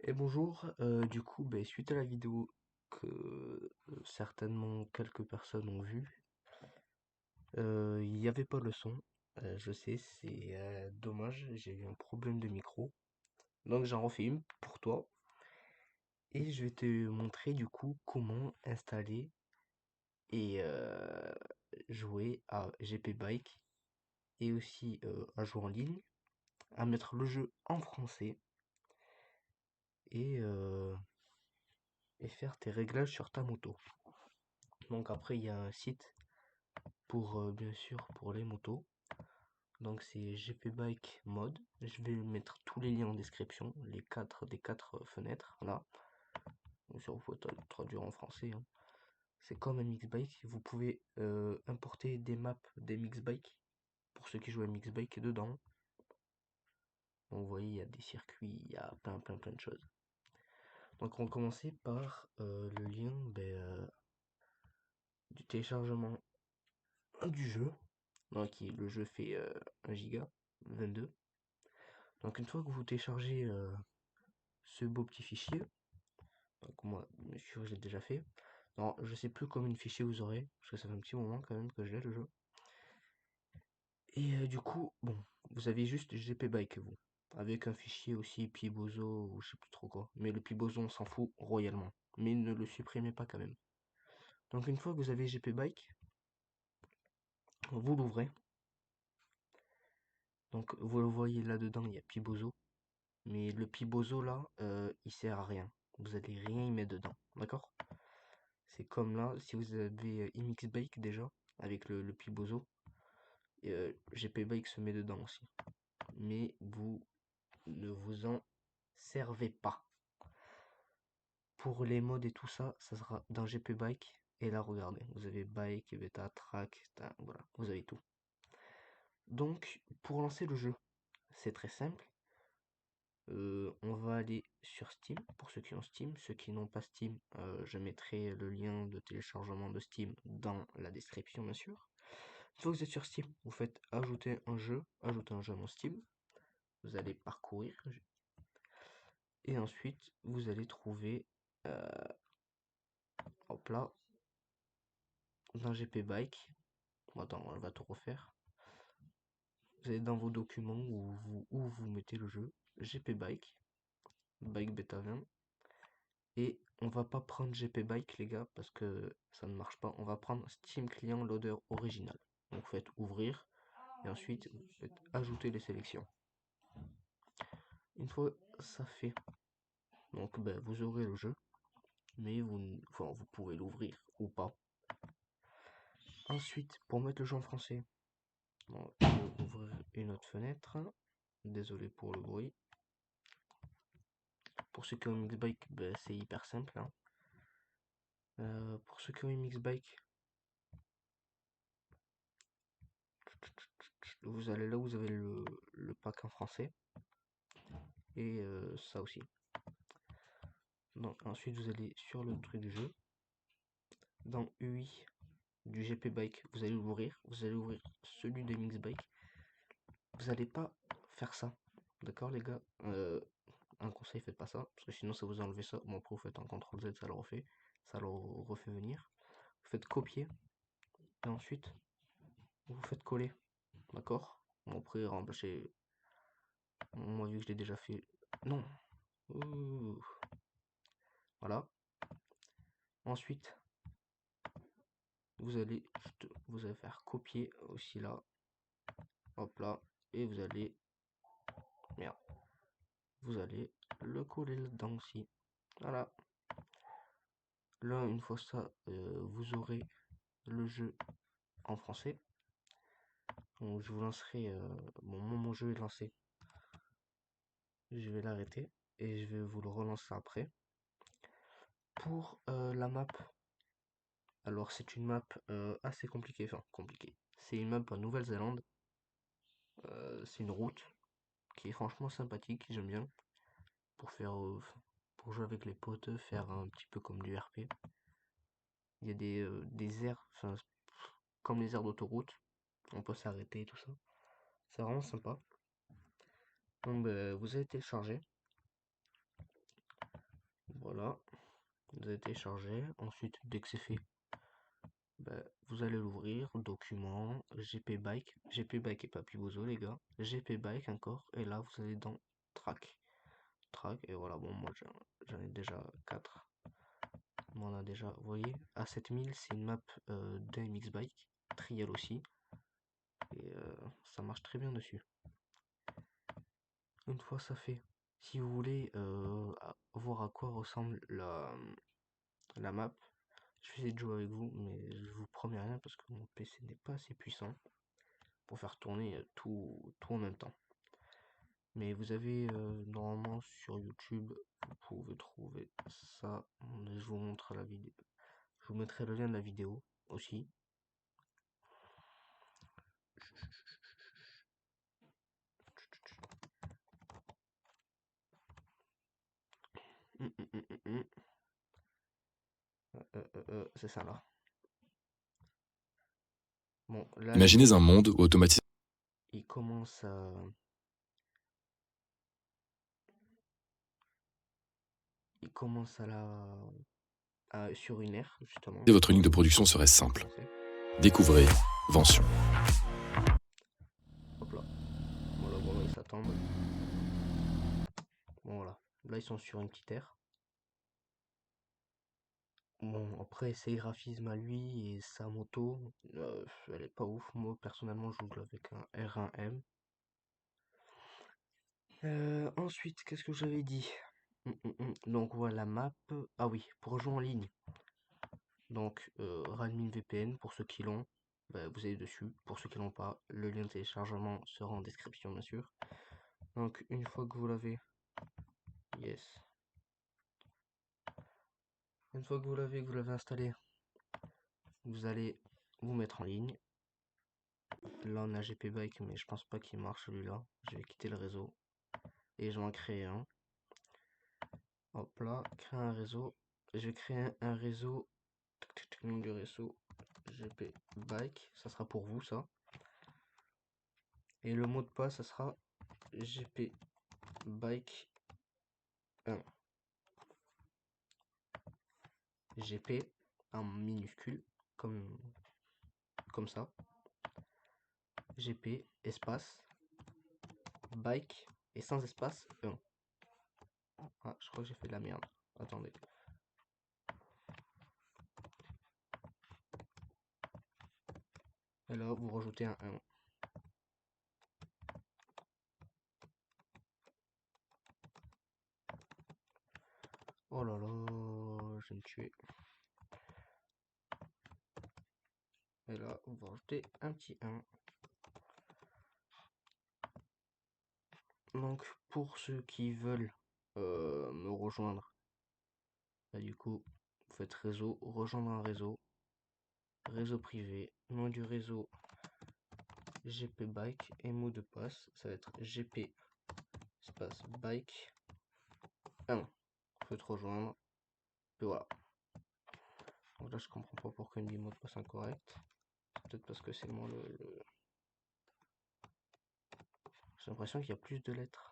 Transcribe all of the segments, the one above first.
Et bonjour, du coup, suite à la vidéo que certainement quelques personnes ont vue, il n'y avait pas le son. Je sais, c'est dommage, j'ai eu un problème de micro. Donc j'en refais une pour toi. Et je vais te montrer du coup comment installer et jouer à GP Bike et aussi à jouer en ligne, à mettre le jeu en français et, euh, et faire tes réglages sur ta moto. Donc après, il y a un site pour bien sûr pour les motos. Donc c'est GP Bike Mode. Je vais mettre tous les liens en description, les quatre des quatre fenêtres là. Bien sûr, vous pouvez traduire en français, hein. C'est comme un Mixbike. Vous pouvez importer des maps des Mixbike pour ceux qui jouent à Mixbike dedans. Donc, vous voyez, il y a des circuits, il y a plein de choses. Donc on va commencer par le lien du téléchargement du jeu. Donc le jeu fait 1 giga 22. Donc une fois que vous téléchargez ce beau petit fichier, donc moi bien sûr j'ai déjà fait. Non, je sais plus combien de fichiers vous aurez, parce que ça fait un petit moment quand même que je l'ai le jeu. Et du coup, bon, vous avez juste GP Bike vous, avec un fichier aussi Pibozo ou je sais plus trop quoi. Mais le Pibozo on s'en fout royalement. Mais ne le supprimez pas quand même. Donc une fois que vous avez GP Bike, vous l'ouvrez. Donc vous le voyez là-dedans, il y a Pibozo. Mais le Pibozo là, il sert à rien. Vous allez rien y mettre dedans, d'accord? C'est comme là, si vous avez IMX Bake déjà, avec le Pibozo, GP Bike se met dedans aussi. Mais vous ne vous en servez pas. Pour les modes et tout ça, ça sera dans GP Bike. Et là, regardez, vous avez Bike, Beta, Track, voilà, vous avez tout. Donc, pour lancer le jeu, c'est très simple. On va aller sur Steam, pour ceux qui ont Steam. Ceux qui n'ont pas Steam, je mettrai le lien de téléchargement de Steam dans la description, bien sûr. Une fois que vous êtes sur Steam, vous faites ajouter un jeu à mon Steam. Vous allez parcourir. Et ensuite, vous allez trouver, hop là, dans GP Bike. Attends, on va tout refaire. Vous allez dans vos documents où vous mettez le jeu. GP Bike. Bike Beta 20. Et on va pas prendre GP Bike les gars parce que ça ne marche pas. On va prendre Steam Client Loader original. Donc vous faites ouvrir et ensuite vous faites ajouter les sélections. Une fois ça fait, donc vous aurez le jeu, mais vous pouvez l'ouvrir ou pas. Ensuite, pour mettre le jeu en français, bon, je vais ouvrir une autre fenêtre. Désolé pour le bruit. Pour ceux qui ont Mixbike, c'est hyper simple, hein. Pour ceux qui ont une Mixbike, vous allez là où vous avez le pack en français. Et ça aussi. Donc ensuite vous allez sur le truc du jeu. Dans UI du GP Bike, vous allez l'ouvrir. Vous allez ouvrir celui de Mixbike. Vous n'allez pas faire ça. D'accord les gars, un conseil, faites pas ça. Parce que sinon ça vous enlevez ça. Bon après vous faites un CTRL Z, ça le refait. Ça le refait venir. Vous faites copier. Et ensuite vous faites coller. D'accord. Bon après remplacez. Moi vu que je l'ai déjà fait. Non. Ouh. Voilà. Ensuite, vous allez faire copier aussi là. Hop là. Et vous allez. Merde. Vous allez le coller là-dedans aussi. Voilà. Là, une fois ça, vous aurez le jeu en français. Donc, je vous lancerai. Bon, mon jeu est lancé. Je vais l'arrêter. Et je vais vous le relancer après. Pour la map. Alors, c'est une map assez compliquée. Enfin, compliquée. C'est une map en Nouvelle-Zélande. C'est une route qui est franchement sympathique. J'aime bien. Pour faire. Pour jouer avec les potes, faire un petit peu comme du RP. Il y a des aires, enfin, comme les aires d'autoroute. On peut s'arrêter et tout ça. C'est vraiment sympa. Donc vous allez télécharger. Voilà, vous avez téléchargé. Ensuite, dès que c'est fait, vous allez l'ouvrir, document, GP Bike et Papibozo les gars, GP Bike encore, et là vous allez dans track, et voilà, bon moi j'en ai déjà 4, on a déjà, vous voyez, à 7000 c'est une map d'un MX Bike, trial aussi, et ça marche très bien dessus. Une fois ça fait, si vous voulez voir à quoi ressemble la map, je vais essayer de jouer avec vous, mais je vous promets rien parce que mon PC n'est pas assez puissant pour faire tourner tout en même temps. Mais vous avez normalement sur YouTube, vous pouvez trouver ça. Je vous montre la vidéo. Je vous mettrai le lien de la vidéo aussi. C'est ça là. Bon, là, Imaginez un monde où automatiquement il commence sur une aire justement. votre ligne de production serait simple. Découvrez Vention. Hop là. Voilà, bon là ils s'attendent. Bon voilà. Là ils sont sur une petite aire. Bon après ses graphismes à lui et sa moto, elle est pas ouf. Moi personnellement je joue avec un R1M. Ensuite, qu'est-ce que j'avais dit? Donc voilà, map. Ah oui, pour jouer en ligne. Donc, Radmin VPN, pour ceux qui l'ont, vous allez dessus. Pour ceux qui l'ont pas, le lien de téléchargement sera en description, bien sûr. Donc, une fois que vous l'avez, yes. Une fois que vous l'avez installé, vous allez vous mettre en ligne. Là, on a GP Bike, mais je pense pas qu'il marche celui-là. Je vais quitter le réseau et je vais en créer un. Hop là, créer un réseau. Je vais créer un réseau. Nom du réseau GP Bike, ça sera pour vous ça. Et le mot de passe, ça sera GP Bike 1. GP en minuscule, comme ça. GP espace Bike et sans espace 1. Ah, je crois que j'ai fait de la merde. Attendez. Et là, vous rajoutez un 1. Oh là là, je vais me tuer. Et là, vous rajoutez un petit 1. Donc, pour ceux qui veulent me rejoindre, du coup, vous faites réseau, rejoindre un réseau, réseau privé, nom du réseau GP Bike et mot de passe, ça va être GP espace Bike 1. Vous faites rejoindre, et voilà. Donc là, je comprends pas pourquoi il me dit mot de passe incorrect. Peut-être parce que c'est moi J'ai l'impression qu'il y a plus de lettres.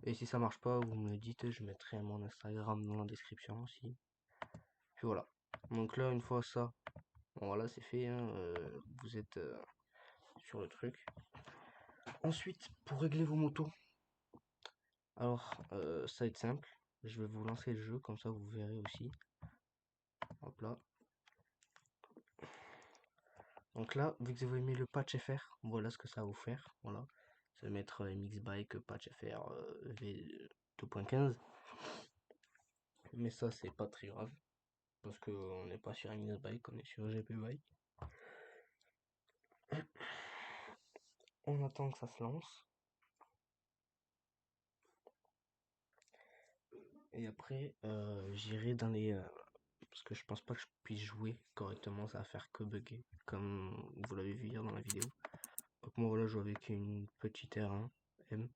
Et si ça marche pas, vous me le dites, je mettrai mon Instagram dans la description aussi. Puis voilà. Donc là, une fois ça, bon voilà, c'est fait, hein, vous êtes sur le truc. Ensuite, pour régler vos motos, alors ça va être simple. Je vais vous lancer le jeu, comme ça vous verrez aussi. Hop là. Donc là, vu que vous avez mis le patch FR, voilà ce que ça va vous faire. Voilà. Ça va mettre MX Bike patch FR V2.15. Mais ça, c'est pas très grave. Parce qu'on n'est pas sur MX Bike, on est sur GP Bike. On attend que ça se lance. Et après, j'irai dans les... parce que je pense pas que je puisse jouer correctement, ça va faire que bugger. Comme vous l'avez vu hier dans la vidéo. Donc moi voilà, je joue avec une petite R1 M.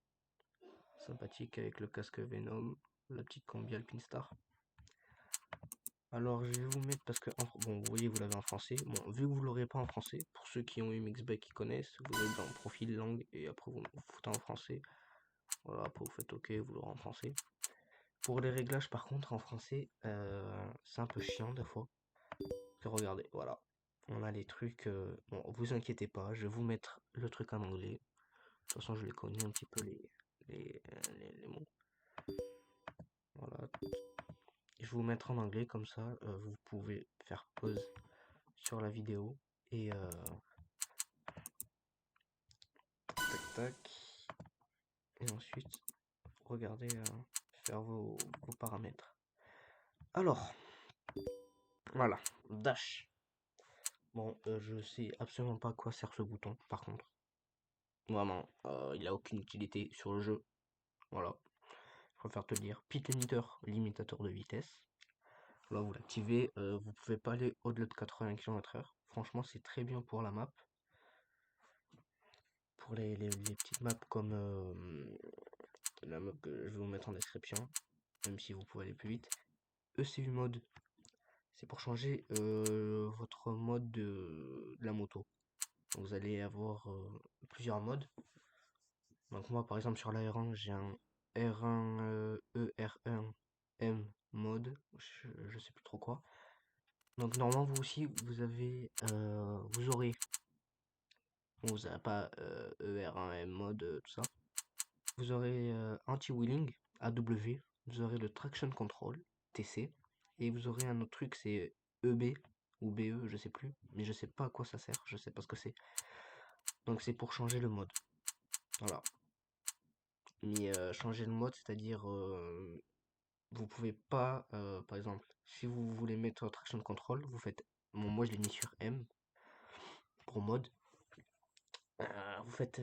Sympathique avec le casque Venom. La petite combi Alpine Star. Alors je vais vous mettre parce que bon vous voyez vous l'avez en français. Bon vu que vous l'aurez pas en français, pour ceux qui ont eu MX Bike qui connaissent, vous allez dans profil langue et après vous foutez en français. Voilà, après vous faites OK, vous l'aurez en français. Pour les réglages par contre en français, c'est un peu chiant des fois. Que regardez, voilà. On a les trucs. Bon, vous inquiétez pas, je vais vous mettre le truc en anglais. De toute façon, je les connais un petit peu les mots. Voilà. Je vais vous mettre en anglais comme ça, vous pouvez faire pause sur la vidéo et tac tac. Et ensuite, regardez faire vos paramètres. Alors, voilà, Dash. Bon, je sais absolument pas à quoi sert ce bouton, par contre. Vraiment, il a aucune utilité sur le jeu. Voilà, je préfère te le dire. Pit limiter, limitateur de vitesse. Là, vous l'activez, vous pouvez pas aller au-delà de 80 km/h. Franchement, c'est très bien pour la map. Pour les petites maps comme la map que je vais vous mettre en description, même si vous pouvez aller plus vite. ECU mode, c'est pour changer votre mode de la moto. Donc, vous allez avoir plusieurs modes. Donc moi par exemple sur la R1 j'ai un R1 ER1M mode, je sais plus trop quoi. Donc normalement vous aussi vous avez vous aurez, bon, vous n'avez pas ER1M mode tout ça. Vous aurez anti-wheeling AW, vous aurez le traction control TC, et vous aurez un autre truc c'est EB ou BE, je sais plus, mais je sais pas à quoi ça sert, je sais pas ce que c'est. Donc c'est pour changer le mode. Voilà. Mais changer le mode, c'est-à-dire vous pouvez pas, par exemple, si vous voulez mettre traction control, vous faites, bon, moi je l'ai mis sur M pour mode, vous faites